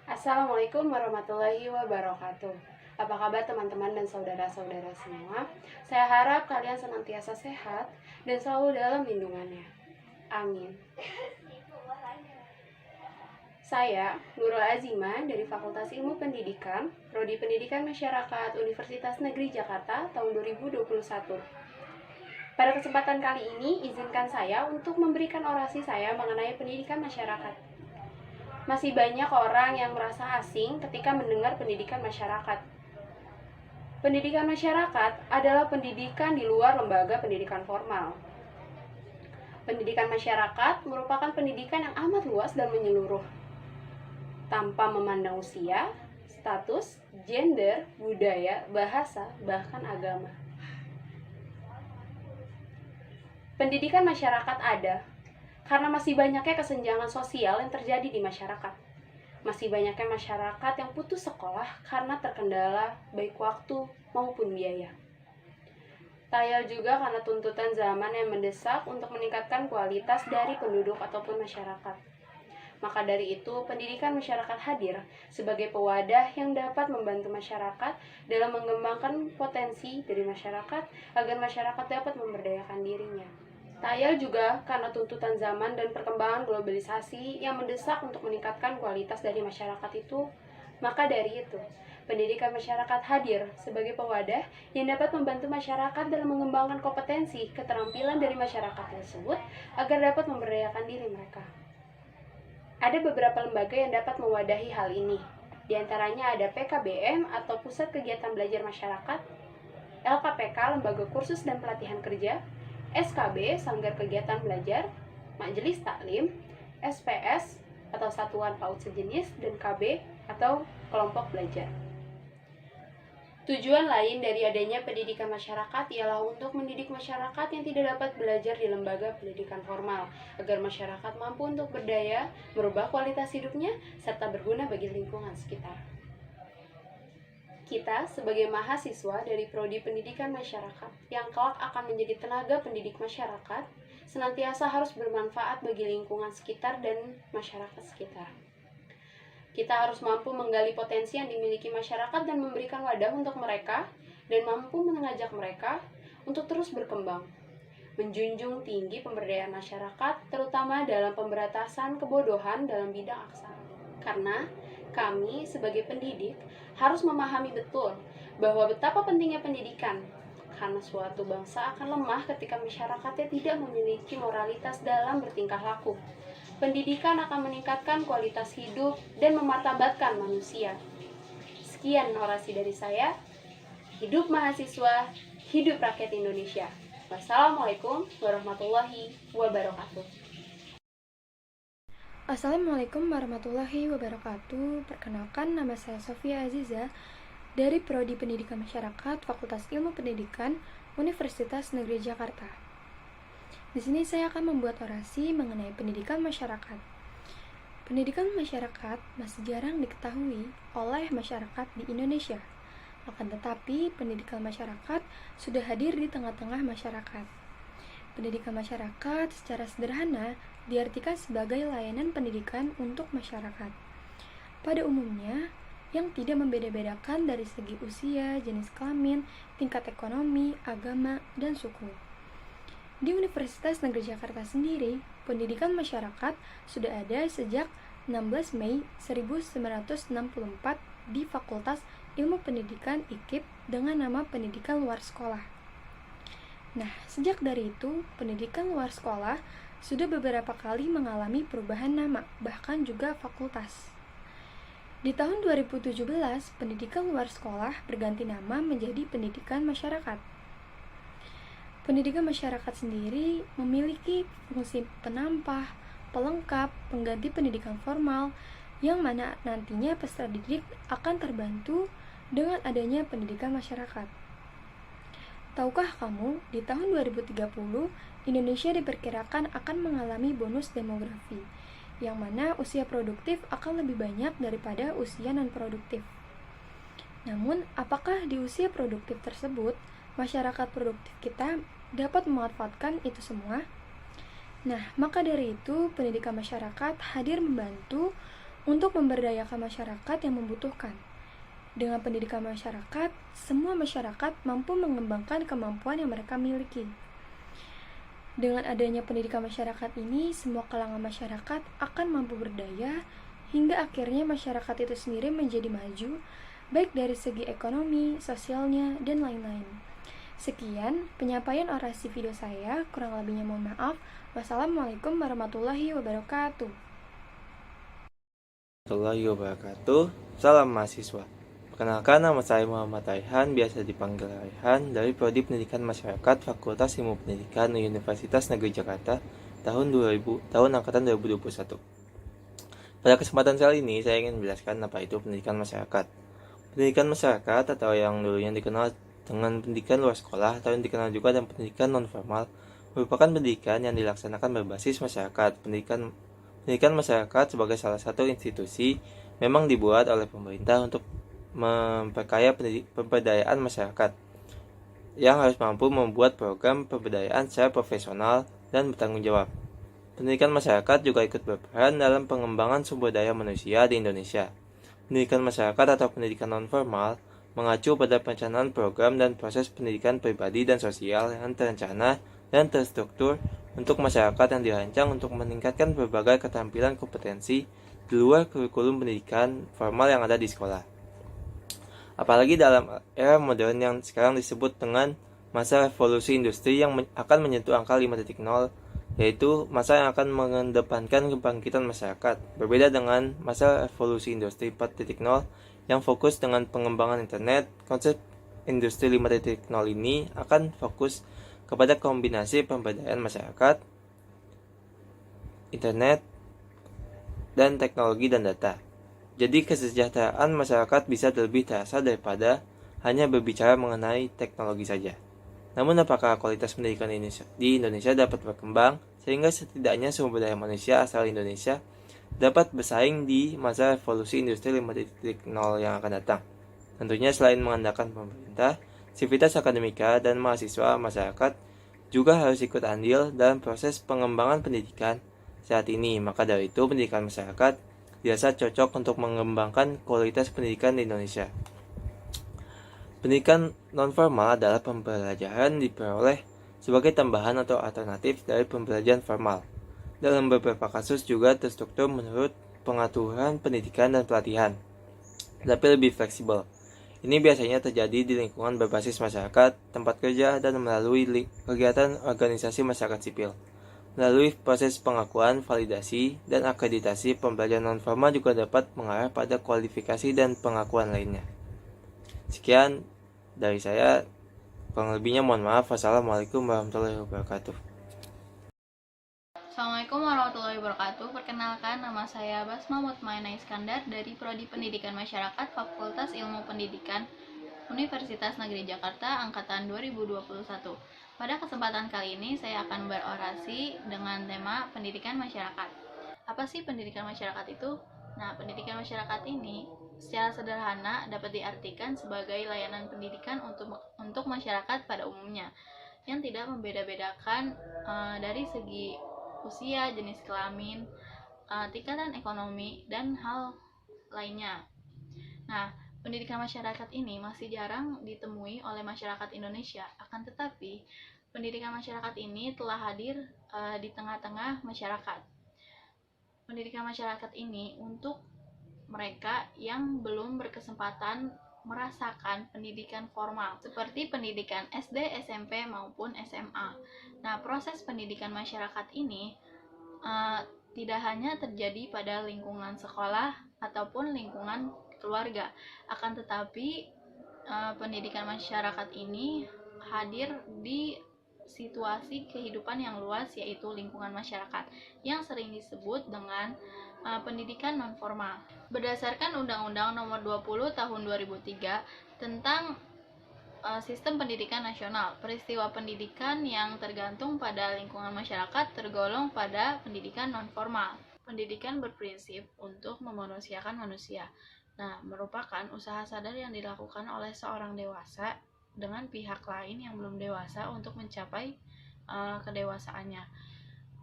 Assalamualaikum warahmatullahi wabarakatuh. Apa kabar teman-teman dan saudara-saudara semua? Saya harap kalian senantiasa sehat dan selalu dalam lindungannya. Amin. Saya Nurul Azima dari Fakultas Ilmu Pendidikan, Prodi Pendidikan Masyarakat Universitas Negeri Jakarta tahun 2021. Pada kesempatan kali ini, izinkan saya untuk memberikan orasi saya mengenai pendidikan masyarakat. Masih banyak orang yang merasa asing ketika mendengar pendidikan masyarakat. Pendidikan masyarakat adalah pendidikan di luar lembaga pendidikan formal. Pendidikan masyarakat merupakan pendidikan yang amat luas dan menyeluruh, tanpa memandang usia, status, gender, budaya, bahasa, bahkan agama. Pendidikan masyarakat ada karena masih banyaknya kesenjangan sosial yang terjadi di masyarakat. Masih banyaknya masyarakat yang putus sekolah karena terkendala baik waktu maupun biaya. Tayal juga karena tuntutan zaman yang mendesak untuk meningkatkan kualitas dari penduduk ataupun masyarakat. Maka dari itu, pendidikan masyarakat hadir sebagai pewadah yang dapat membantu masyarakat dalam mengembangkan potensi dari masyarakat agar masyarakat dapat memberdayakan dirinya. Tayal juga karena tuntutan zaman dan perkembangan globalisasi yang mendesak untuk meningkatkan kualitas dari masyarakat itu. Maka dari itu, pendidikan masyarakat hadir sebagai pewadah yang dapat membantu masyarakat dalam mengembangkan kompetensi keterampilan dari masyarakat tersebut agar dapat memberdayakan diri mereka. Ada beberapa lembaga yang dapat mewadahi hal ini. Di antaranya ada PKBM atau Pusat Kegiatan Belajar Masyarakat, LKPK Lembaga Kursus dan Pelatihan Kerja, SKB Sanggar Kegiatan Belajar, Majelis Taklim, SPS atau Satuan Paut Sejenis, dan KB atau Kelompok Belajar. Tujuan lain dari adanya pendidikan masyarakat ialah untuk mendidik masyarakat yang tidak dapat belajar di lembaga pendidikan formal, agar masyarakat mampu untuk berdaya, merubah kualitas hidupnya, serta berguna bagi lingkungan sekitar. Kita sebagai mahasiswa dari Prodi Pendidikan Masyarakat yang kelak akan menjadi tenaga pendidik masyarakat, senantiasa harus bermanfaat bagi lingkungan sekitar dan masyarakat sekitar. Kita harus mampu menggali potensi yang dimiliki masyarakat dan memberikan wadah untuk mereka, dan mampu mengajak mereka untuk terus berkembang. Menjunjung tinggi pemberdayaan masyarakat, terutama dalam pemberantasan kebodohan dalam bidang aksara. Karena kami sebagai pendidik harus memahami betul bahwa betapa pentingnya pendidikan, karena suatu bangsa akan lemah ketika masyarakatnya tidak memiliki moralitas dalam bertingkah laku. Pendidikan akan meningkatkan kualitas hidup dan memartabatkan manusia. Sekian orasi dari saya. Hidup mahasiswa, hidup rakyat Indonesia. Wassalamualaikum warahmatullahi wabarakatuh. Assalamualaikum warahmatullahi wabarakatuh. Perkenalkan, nama saya Sofia Aziza dari Prodi Pendidikan Masyarakat, Fakultas Ilmu Pendidikan, Universitas Negeri Jakarta. Di sini saya akan membuat orasi mengenai pendidikan masyarakat. Pendidikan masyarakat masih jarang diketahui oleh masyarakat di Indonesia. Akan tetapi, pendidikan masyarakat sudah hadir di tengah-tengah masyarakat. Pendidikan masyarakat secara sederhana diartikan sebagai layanan pendidikan untuk masyarakat. Pada umumnya, yang tidak membeda-bedakan dari segi usia, jenis kelamin, tingkat ekonomi, agama, dan suku. Di Universitas Negeri Jakarta sendiri, pendidikan masyarakat sudah ada sejak 16 Mei 1964 di Fakultas Ilmu Pendidikan IKIP dengan nama Pendidikan Luar Sekolah. Nah, sejak dari itu, pendidikan luar sekolah sudah beberapa kali mengalami perubahan nama, bahkan juga fakultas. Di tahun 2017, pendidikan luar sekolah berganti nama menjadi pendidikan masyarakat. Pendidikan masyarakat sendiri memiliki fungsi penampah, pelengkap, pengganti pendidikan formal, yang mana nantinya peserta didik akan terbantu dengan adanya pendidikan masyarakat. Tahukah kamu, di tahun 2030, Indonesia diperkirakan akan mengalami bonus demografi, yang mana usia produktif akan lebih banyak daripada usia non-produktif. Namun, apakah di usia produktif tersebut, masyarakat produktif kita dapat memanfaatkan itu semua? Nah, maka dari itu, pendidikan masyarakat hadir membantu untuk memberdayakan masyarakat yang membutuhkan. Dengan pendidikan masyarakat, semua masyarakat mampu mengembangkan kemampuan yang mereka miliki. Dengan adanya pendidikan masyarakat ini, semua kalangan masyarakat akan mampu berdaya, hingga akhirnya masyarakat itu sendiri menjadi maju, baik dari segi ekonomi, sosialnya, dan lain-lain. Sekian penyampaian orasi video saya, kurang lebihnya mohon maaf. Wassalamualaikum warahmatullahi wabarakatuh. Warahmatullahi wabarakatuh. Salam mahasiswa. Perkenalkan, nama saya Muhammad Raihan, biasa dipanggil Raihan, dari Prodi Pendidikan Masyarakat Fakultas Ilmu Pendidikan Universitas Negeri Jakarta tahun angkatan 2021. Pada kesempatan kali ini, saya ingin menjelaskan apa itu pendidikan masyarakat. Pendidikan masyarakat, atau yang dulunya dikenal dengan pendidikan luar sekolah atau yang dikenal juga dengan pendidikan non-formal, merupakan pendidikan yang dilaksanakan berbasis masyarakat. Pendidikan masyarakat sebagai salah satu institusi memang dibuat oleh pemerintah untuk memperkaya pemberdayaan masyarakat yang harus mampu membuat program pemberdayaan secara profesional dan bertanggung jawab. Pendidikan masyarakat juga ikut berperan dalam pengembangan sumber daya manusia di Indonesia. Pendidikan masyarakat atau pendidikan non-formal mengacu pada perencanaan program dan proses pendidikan pribadi dan sosial yang terencana dan terstruktur untuk masyarakat yang dirancang untuk meningkatkan berbagai keterampilan kompetensi di luar kurikulum pendidikan formal yang ada di sekolah. Apalagi dalam era modern yang sekarang disebut dengan masa revolusi industri yang akan menyentuh angka 5.0, yaitu masa yang akan mengedepankan kebangkitan masyarakat. Berbeda dengan masa revolusi industri 4.0 yang fokus dengan pengembangan internet, konsep industri 5.0 ini akan fokus kepada kombinasi pemberdayaan masyarakat, internet, dan teknologi dan data. Jadi kesejahteraan masyarakat bisa lebih terasa daripada hanya berbicara mengenai teknologi saja. Namun apakah kualitas pendidikan di Indonesia dapat berkembang sehingga setidaknya sumber daya manusia asal Indonesia dapat bersaing di masa revolusi industri 5.0 yang akan datang? Tentunya selain mengandalkan pemerintah, sivitas akademika dan mahasiswa masyarakat juga harus ikut andil dalam proses pengembangan pendidikan saat ini. Maka dari itu, pendidikan masyarakat dirasa cocok untuk mengembangkan kualitas pendidikan di Indonesia. Pendidikan non-formal adalah pembelajaran diperoleh sebagai tambahan atau alternatif dari pembelajaran formal. Dalam beberapa kasus juga terstruktur menurut pengaturan pendidikan dan pelatihan, tapi lebih fleksibel. Ini biasanya terjadi di lingkungan berbasis masyarakat, tempat kerja, dan melalui kegiatan organisasi masyarakat sipil. Melalui proses pengakuan, validasi, dan akreditasi, pembelajaran non-formal juga dapat mengarah pada kualifikasi dan pengakuan lainnya. Sekian dari saya, kurang lebihnya mohon maaf. Wassalamualaikum warahmatullahi wabarakatuh. Assalamualaikum warahmatullahi wabarakatuh. Perkenalkan, nama saya Basma Mutmainah Iskandar dari Prodi Pendidikan Masyarakat Fakultas Ilmu Pendidikan Universitas Negeri Jakarta angkatan 2021. Pada kesempatan kali ini saya akan berorasi dengan tema pendidikan masyarakat. Apa sih pendidikan masyarakat itu? Nah, pendidikan masyarakat ini secara sederhana dapat diartikan sebagai layanan pendidikan untuk masyarakat pada umumnya yang tidak membeda-bedakan dari segi usia, jenis kelamin, tingkatan ekonomi, dan hal lainnya. Nah, pendidikan masyarakat ini masih jarang ditemui oleh masyarakat Indonesia. Akan tetapi, pendidikan masyarakat ini telah hadir di tengah-tengah masyarakat. Pendidikan masyarakat ini untuk mereka yang belum berkesempatan merasakan pendidikan formal seperti pendidikan SD, SMP maupun SMA. Nah, proses pendidikan masyarakat ini tidak hanya terjadi pada lingkungan sekolah ataupun lingkungan keluarga, akan tetapi pendidikan masyarakat ini hadir di situasi kehidupan yang luas, yaitu lingkungan masyarakat yang sering disebut dengan pendidikan non-formal. Berdasarkan Undang-Undang Nomor 20 Tahun 2003 tentang Sistem Pendidikan Nasional, peristiwa pendidikan yang tergantung pada lingkungan masyarakat tergolong pada pendidikan non-formal. Pendidikan berprinsip untuk memanusiakan manusia. Nah, merupakan usaha sadar yang dilakukan oleh seorang dewasa dengan pihak lain yang belum dewasa untuk mencapai kedewasaannya.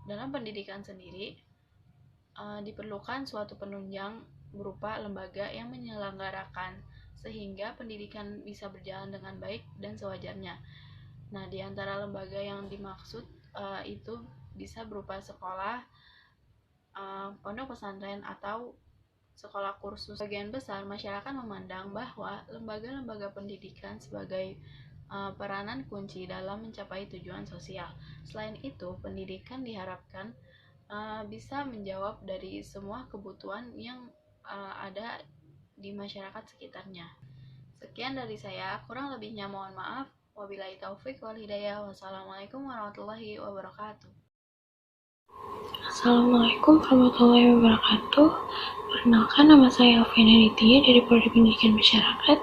Dalam pendidikan sendiri, diperlukan suatu penunjang berupa lembaga yang menyelenggarakan sehingga pendidikan bisa berjalan dengan baik dan sewajarnya. Nah, di antara lembaga yang dimaksud itu bisa berupa sekolah, pondok pesantren, atau sekolah kursus. Sebagian besar masyarakat memandang bahwa lembaga-lembaga pendidikan sebagai peranan kunci dalam mencapai tujuan sosial. Selain itu, pendidikan diharapkan bisa menjawab dari semua kebutuhan yang ada di masyarakat sekitarnya. Sekian dari saya, kurang lebihnya mohon maaf. Wabillahi taufik wal hidayah. Wassalamualaikum warahmatullahi wabarakatuh. Assalamualaikum warahmatullahi wabarakatuh. Perkenalkan, nama saya Alvina Ditya dari Prodi Pendidikan Masyarakat,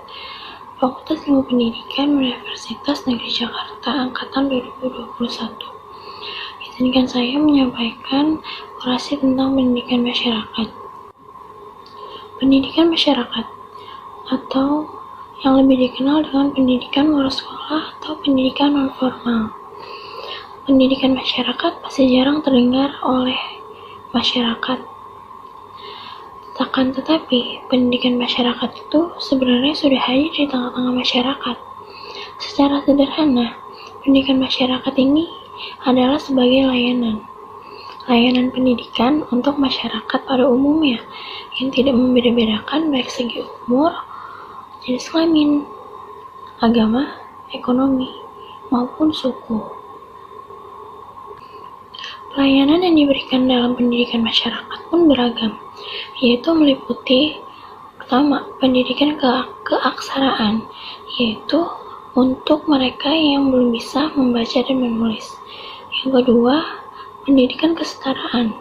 Fakultas Ilmu Pendidikan Universitas Negeri Jakarta Angkatan 2021. Izinkan saya menyampaikan orasi tentang pendidikan masyarakat. Pendidikan masyarakat, atau yang lebih dikenal dengan pendidikan luar sekolah atau pendidikan non-formal. Pendidikan masyarakat masih jarang terdengar oleh masyarakat. Akan tetapi, pendidikan masyarakat itu sebenarnya sudah hadir di tengah-tengah masyarakat. Secara sederhana, pendidikan masyarakat ini adalah sebagai layanan pendidikan untuk masyarakat pada umumnya yang tidak membeda-bedakan baik segi umur, jenis kelamin, agama, ekonomi, maupun suku. Pelayanan yang diberikan dalam pendidikan masyarakat pun beragam, yaitu meliputi pertama, pendidikan keaksaraan, yaitu untuk mereka yang belum bisa membaca dan menulis. Yang kedua, pendidikan kesetaraan,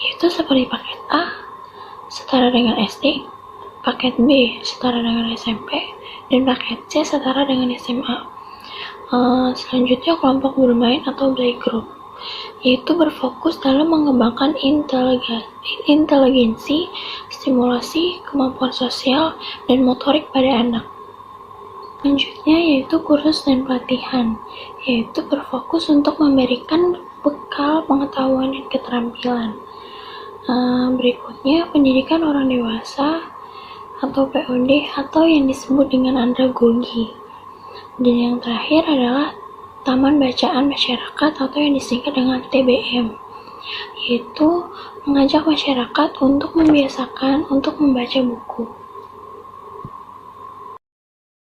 yaitu seperti paket A setara dengan SD, paket B setara dengan SMP, dan paket C setara dengan SMA. Selanjutnya, kelompok bermain atau playgroup, yaitu berfokus dalam mengembangkan inteligensi, stimulasi, kemampuan sosial, dan motorik pada anak. Selanjutnya yaitu kursus dan pelatihan, yaitu berfokus untuk memberikan bekal pengetahuan dan keterampilan. Berikutnya pendidikan orang dewasa atau POD atau yang disebut dengan andragogi. Dan yang terakhir adalah Taman Bacaan Masyarakat atau yang disingkat dengan TBM, yaitu mengajak masyarakat untuk membiasakan untuk membaca buku.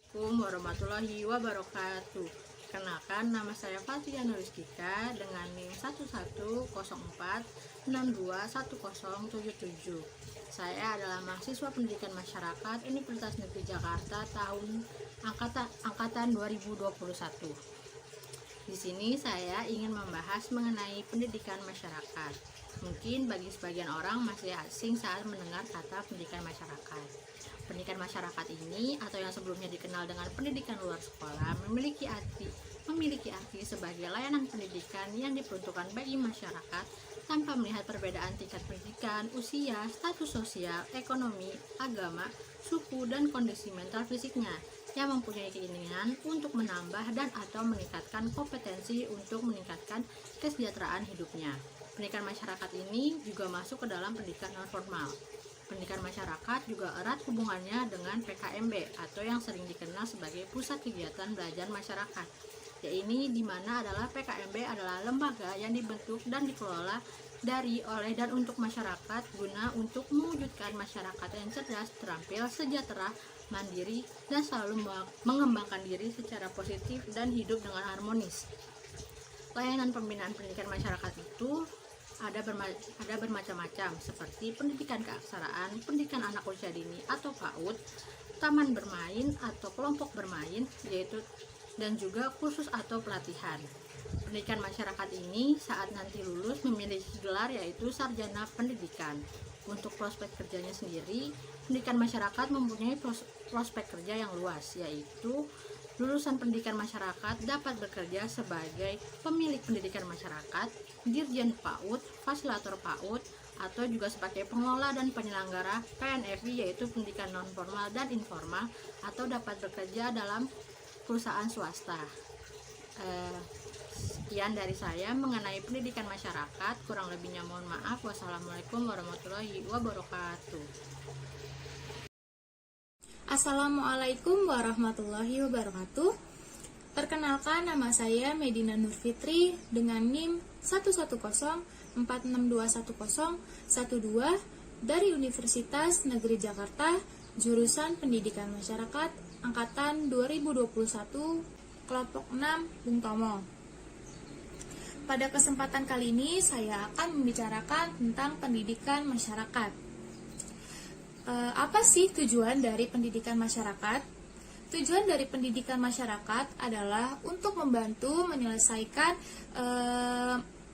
Assalamualaikum warahmatullahi wabarakatuh. Kenalkan, nama saya Fatia Nuristika dengan NIM 1104621077. Saya adalah mahasiswa pendidikan masyarakat Universitas Negeri Jakarta tahun angkatan 2021. Di sini saya ingin membahas mengenai pendidikan masyarakat. Mungkin bagi sebagian orang masih asing saat mendengar kata pendidikan masyarakat. Pendidikan masyarakat ini atau yang sebelumnya dikenal dengan pendidikan luar sekolah memiliki arti sebagai layanan pendidikan yang diperuntukkan bagi masyarakat tanpa melihat perbedaan tingkat pendidikan, usia, status sosial, ekonomi, agama, suku, dan kondisi mental fisiknya, yang mempunyai keinginan untuk menambah dan atau meningkatkan kompetensi untuk meningkatkan kesejahteraan hidupnya. Pendidikan masyarakat ini juga masuk ke dalam pendidikan non-formal. Pendidikan masyarakat juga erat hubungannya dengan PKMB atau yang sering dikenal sebagai Pusat Kegiatan Belajar Masyarakat. Ini di mana adalah PKMB adalah lembaga yang dibentuk dan dikelola dari, oleh, dan untuk masyarakat guna untuk mewujudkan masyarakat yang cerdas, terampil, sejahtera, mandiri, dan selalu mengembangkan diri secara positif dan hidup dengan harmonis. Layanan pembinaan pendidikan masyarakat itu ada bermacam-macam seperti pendidikan keaksaraan, pendidikan anak usia dini atau PAUD, taman bermain atau kelompok bermain, yaitu dan juga kursus atau pelatihan. Pendidikan masyarakat ini saat nanti lulus memiliki gelar yaitu sarjana pendidikan. Untuk prospek kerjanya sendiri, pendidikan masyarakat mempunyai prospek kerja yang luas, yaitu lulusan pendidikan masyarakat dapat bekerja sebagai pemilik pendidikan masyarakat, dirjen PAUD, fasilitator PAUD, atau juga sebagai pengelola dan penyelenggara PNFI yaitu pendidikan non-formal dan informal, atau dapat bekerja dalam perusahaan swasta. Sekian dari saya mengenai pendidikan masyarakat. Kurang lebihnya mohon maaf. Wassalamualaikum warahmatullahi wabarakatuh. Assalamualaikum warahmatullahi wabarakatuh. Perkenalkan, nama saya Medina Nur Fitri dengan NIM 11046211012 dari Universitas Negeri Jakarta, jurusan Pendidikan Masyarakat, angkatan 2021, kelompok 6, Bung Tomo. Pada kesempatan kali ini saya akan membicarakan tentang pendidikan masyarakat. Apa sih tujuan dari pendidikan masyarakat? Tujuan dari pendidikan masyarakat adalah untuk membantu menyelesaikan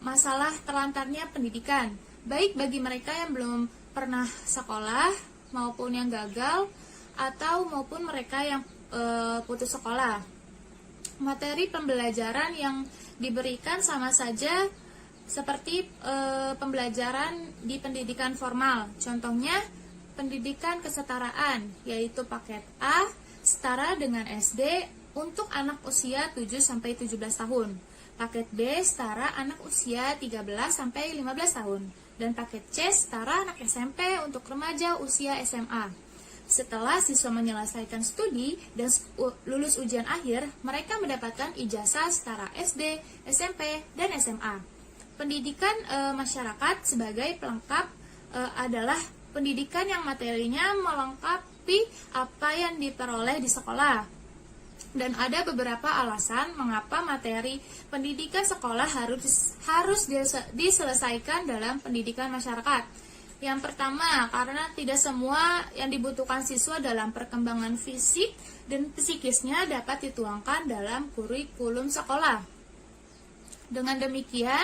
masalah terlantarnya pendidikan, baik bagi mereka yang belum pernah sekolah maupun yang gagal atau maupun mereka yang putus sekolah. Materi pembelajaran yang diberikan sama saja seperti pembelajaran di pendidikan formal. Contohnya pendidikan kesetaraan, yaitu paket A setara dengan SD untuk anak usia 7-17 tahun. Paket B setara anak usia 13-15 tahun. Dan paket C setara anak SMP untuk remaja usia SMA. Setelah siswa menyelesaikan studi dan lulus ujian akhir, mereka mendapatkan ijazah setara SD, SMP, dan SMA. Pendidikan masyarakat sebagai pelengkap adalah pendidikan yang materinya melengkapi apa yang diperoleh di sekolah. Dan ada beberapa alasan mengapa materi pendidikan sekolah harus diselesaikan dalam pendidikan masyarakat. Yang pertama, karena tidak semua yang dibutuhkan siswa dalam perkembangan fisik dan psikisnya dapat dituangkan dalam kurikulum sekolah. Dengan demikian,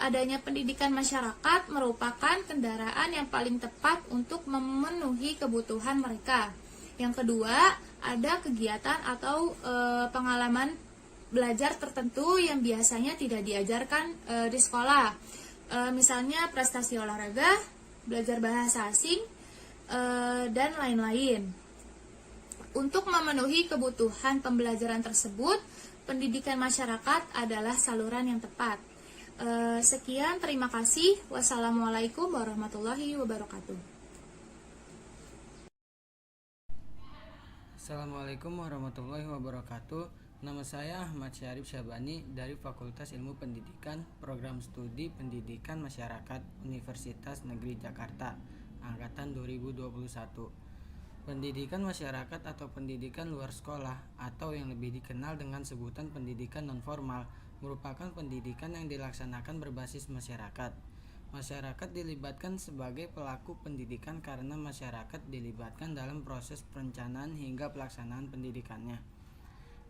adanya pendidikan masyarakat merupakan kendaraan yang paling tepat untuk memenuhi kebutuhan mereka. Yang kedua, ada kegiatan atau pengalaman belajar tertentu yang biasanya tidak diajarkan di sekolah. Misalnya prestasi olahraga, belajar bahasa asing, dan lain-lain. Untuk memenuhi kebutuhan pembelajaran tersebut, pendidikan masyarakat adalah saluran yang tepat. Sekian, terima kasih. Wassalamualaikum warahmatullahi wabarakatuh. Assalamualaikum warahmatullahi wabarakatuh. Nama saya Ahmad Syarif Syabani dari Fakultas Ilmu Pendidikan, Program Studi Pendidikan Masyarakat Universitas Negeri Jakarta, angkatan 2021. Pendidikan masyarakat atau pendidikan luar sekolah atau yang lebih dikenal dengan sebutan pendidikan non-formal merupakan pendidikan yang dilaksanakan berbasis masyarakat. Masyarakat dilibatkan sebagai pelaku pendidikan karena masyarakat dilibatkan dalam proses perencanaan hingga pelaksanaan pendidikannya.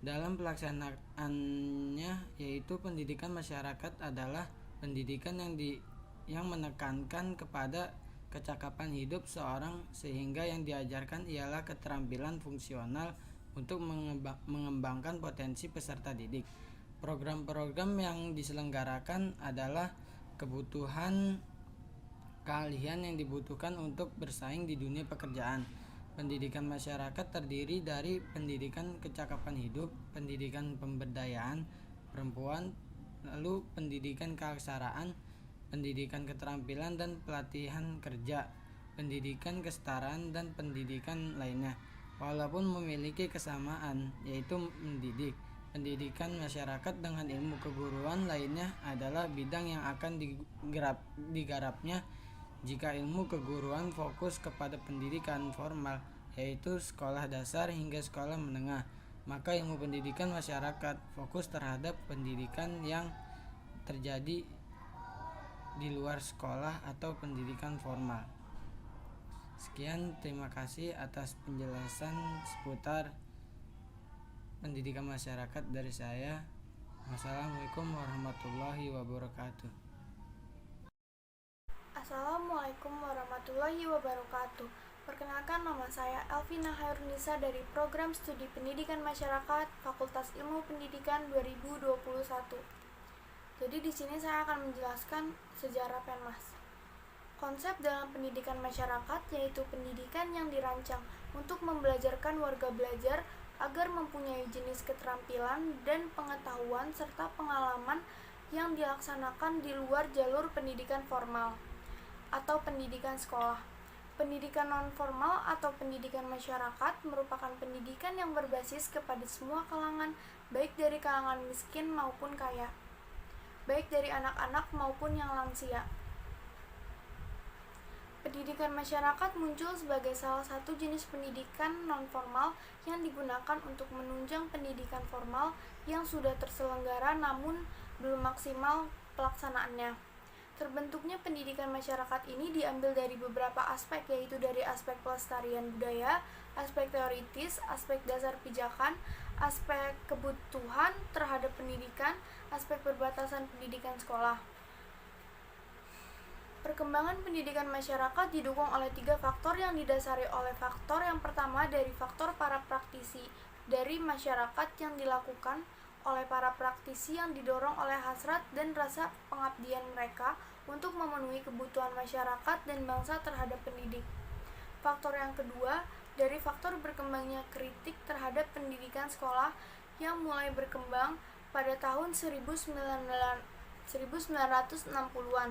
Dalam pelaksanaannya, yaitu pendidikan masyarakat adalah pendidikan yang menekankan kepada kecakapan hidup seorang, sehingga yang diajarkan ialah keterampilan fungsional untuk mengembangkan potensi peserta didik. Program-program yang diselenggarakan adalah kebutuhan keahlian yang dibutuhkan untuk bersaing di dunia pekerjaan. Pendidikan masyarakat terdiri dari pendidikan kecakapan hidup, pendidikan pemberdayaan perempuan, lalu pendidikan keaksaraan, pendidikan keterampilan dan pelatihan kerja, pendidikan kesetaraan, dan pendidikan lainnya. Walaupun memiliki kesamaan, yaitu mendidik, pendidikan masyarakat dengan ilmu keguruan lainnya adalah bidang yang akan digarapnya jika ilmu keguruan fokus kepada pendidikan formal, yaitu sekolah dasar hingga sekolah menengah. Maka ilmu pendidikan masyarakat fokus terhadap pendidikan yang terjadi di luar sekolah atau pendidikan formal. Sekian, terima kasih atas penjelasan seputar pendidikan masyarakat dari saya. Wassalamualaikum warahmatullahi wabarakatuh. Assalamualaikum warahmatullahi wabarakatuh. Perkenalkan, nama saya Elvina Hairunisa dari Program Studi Pendidikan Masyarakat Fakultas Ilmu Pendidikan 2021. Jadi di sini saya akan menjelaskan sejarah Penmas. Konsep dalam pendidikan masyarakat yaitu pendidikan yang dirancang untuk membelajarkan warga belajar agar mempunyai jenis keterampilan dan pengetahuan serta pengalaman yang dilaksanakan di luar jalur pendidikan formal atau pendidikan sekolah. Pendidikan non-formal atau pendidikan masyarakat merupakan pendidikan yang berbasis kepada semua kalangan, baik dari kalangan miskin maupun kaya, baik dari anak-anak maupun yang lansia. Pendidikan masyarakat muncul sebagai salah satu jenis pendidikan non-formal yang digunakan untuk menunjang pendidikan formal yang sudah terselenggara namun belum maksimal pelaksanaannya. Terbentuknya pendidikan masyarakat ini diambil dari beberapa aspek, yaitu dari aspek pelestarian budaya, aspek teoritis, aspek dasar pijakan, aspek kebutuhan terhadap pendidikan, aspek perbatasan pendidikan sekolah. Perkembangan pendidikan masyarakat didukung oleh 3 faktor yang didasari oleh faktor yang pertama dari faktor para praktisi dari masyarakat yang dilakukan oleh para praktisi yang didorong oleh hasrat dan rasa pengabdian mereka untuk memenuhi kebutuhan masyarakat dan bangsa terhadap pendidik. Faktor yang kedua dari faktor berkembangnya kritik terhadap pendidikan sekolah yang mulai berkembang pada tahun 1960-an.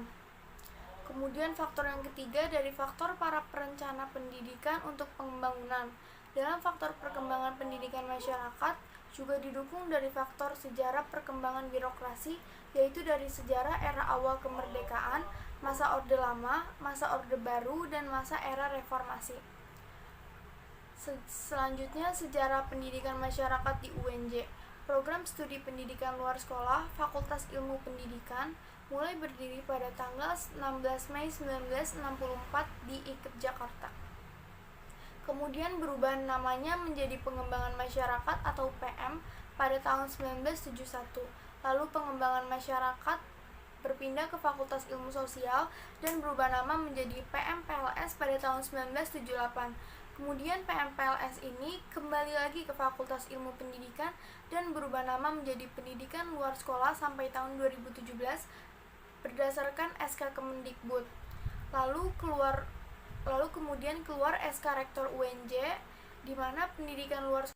Kemudian faktor yang ketiga dari faktor para perencana pendidikan untuk pembangunan. Dalam faktor perkembangan pendidikan masyarakat juga didukung dari faktor sejarah perkembangan birokrasi, yaitu dari sejarah era awal kemerdekaan, masa Orde Lama, masa Orde Baru, dan masa era reformasi. Selanjutnya, sejarah pendidikan masyarakat di UNJ. Program studi pendidikan luar sekolah Fakultas Ilmu Pendidikan mulai berdiri pada tanggal 16 Mei 1964 di IKIP Jakarta. Kemudian berubah namanya menjadi Pengembangan Masyarakat atau PM pada tahun 1971. Lalu Pengembangan Masyarakat berpindah ke Fakultas Ilmu Sosial dan berubah nama menjadi PMPLS pada tahun 1978. Kemudian PMPLS ini kembali lagi ke Fakultas Ilmu Pendidikan dan berubah nama menjadi Pendidikan Luar Sekolah sampai tahun 2017 berdasarkan SK Kemendikbud. Lalu kemudian keluar SK Rektor UNJ, di mana pendidikan luar